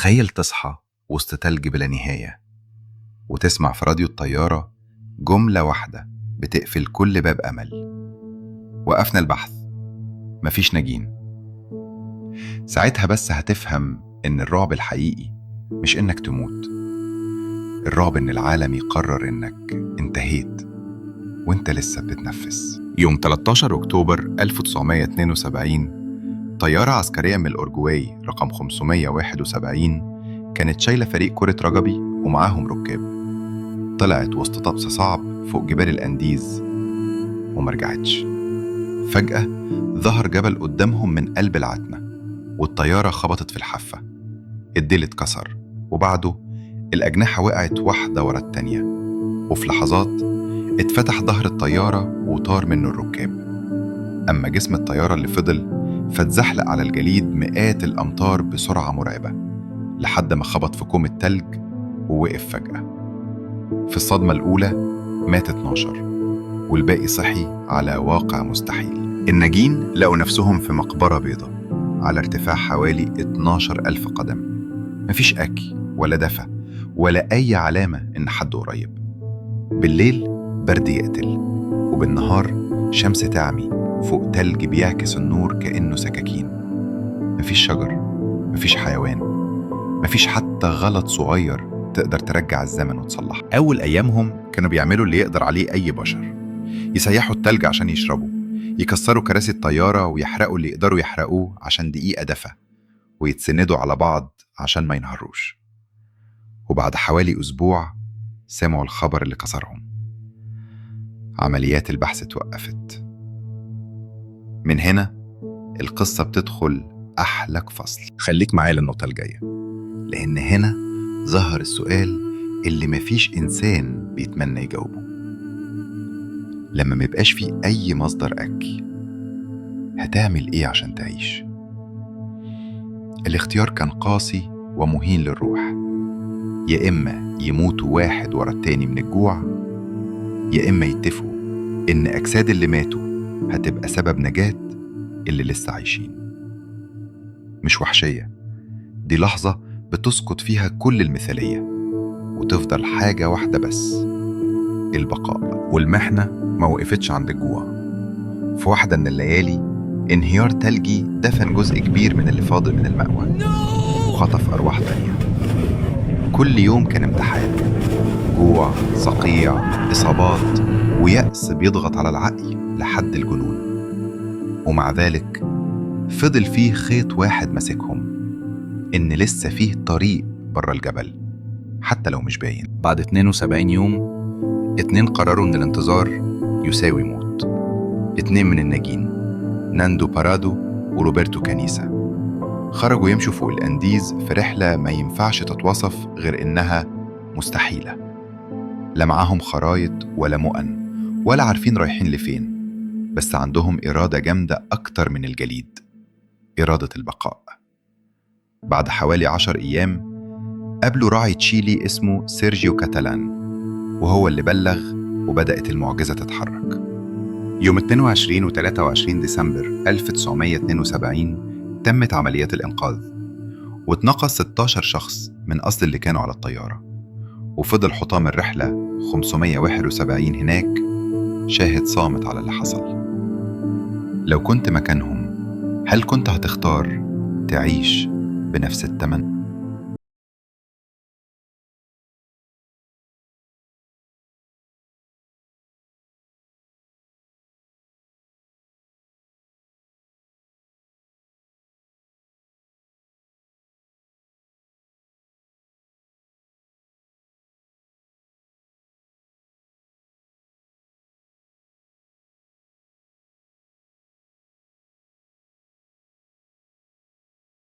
تخيل تصحى وسط تلج بلا نهاية وتسمع في راديو الطيارة جملة واحدة بتقفل كل باب أمل: وقفنا البحث، مفيش ناجين. ساعتها بس هتفهم إن الرعب الحقيقي مش إنك تموت، الرعب إن العالم يقرر إنك انتهيت وإنت لسه بتتنفس. يوم 13 أكتوبر 1972 طيارة عسكرية من الأورجواي رقم 571 كانت شايلة فريق كرة رجبي ومعاهم ركاب. طلعت وسط طقس صعب فوق جبال الأنديز ومرجعتش. فجأة ظهر جبل قدامهم من قلب العتمة، والطيارة خبطت في الحافة، الديل اتكسر، وبعده الأجنحة وقعت واحدة ورا التانية، وفي لحظات اتفتح ظهر الطيارة وطار منه الركاب. أما جسم الطيارة اللي فضل فاتزحلق على الجليد مئات الأمتار بسرعة مرعبة لحد ما خبط في كوم التلج ووقف فجأة. في الصدمة الأولى مات 12 والباقي صحي على واقع مستحيل. الناجين لقوا نفسهم في مقبرة بيضاء على ارتفاع حوالي 12,000 قدم. مفيش أكل ولا دفا ولا أي علامة إن حد قريب. بالليل برد يقتل، وبالنهار شمس تعمي فوق تلج بيعكس النور كأنه سكاكين. مفيش شجر، مفيش حيوان، مفيش حتى غلط صغير تقدر ترجع الزمن وتصلحه. أول أيامهم كانوا بيعملوا اللي يقدر عليه أي بشر: يسيحوا التلج عشان يشربوا، يكسروا كراسي الطيارة ويحرقوا اللي يقدروا يحرقوه عشان دقيقة دفا، ويتسندوا على بعض عشان ما ينهروش. وبعد حوالي أسبوع سمعوا الخبر اللي كسرهم: عمليات البحث توقفت. من هنا القصة بتدخل أحلك فصل. خليك معايا للنقطة الجاية، لأن هنا ظهر السؤال اللي مفيش إنسان بيتمنى يجاوبه. لما ميبقاش فيه أي مصدر أكل، هتعمل إيه عشان تعيش؟ الاختيار كان قاسي ومهين للروح: يا إما يموتوا واحد ورا التاني من الجوع، يا إما يتفقوا إن أجساد اللي ماتوا هتبقى سبب نجاة اللي لسه عايشين. مش وحشية، دي لحظة بتسقط فيها كل المثالية وتفضل حاجة واحدة بس: البقاء. والمحنة ما وقفتش عند الجوع. في واحدة من الليالي انهيار تلجي دفن جزء كبير من اللي فاضل من المأوى وخطف أرواح تانية. كل يوم كان امتحان: جوع، صقيع، إصابات، ويأس بيضغط على العقل لحد الجنون. ومع ذلك فضل فيه خيط واحد ماسكهم: إن لسه فيه طريق برا الجبل حتى لو مش باين. بعد 72 يوم 2 قرروا إن الانتظار يساوي موت. 2 من الناجين، ناندو بارادو وروبرتو كانيسا، خرجوا يمشوا فوق الأنديز في رحلة ما ينفعش تتوصف غير إنها مستحيلة. لا معاهم خرايط ولا مؤن ولا عارفين رايحين لفين، بس عندهم إرادة جامدة أكتر من الجليد: إرادة البقاء. بعد حوالي 10 أيام قابلوا راعي تشيلي اسمه سيرجيو كاتالان، وهو اللي بلغ وبدأت المعجزة تتحرك. يوم 22 و 23 ديسمبر 1972 تمت عمليات الإنقاذ، واتنقص 16 شخص من أصل اللي كانوا على الطيارة، وفضل حطام الرحلة 571 هناك شاهد صامت على اللي حصل. لو كنت مكانهم، هل كنت هتختار تعيش بنفس الثمن؟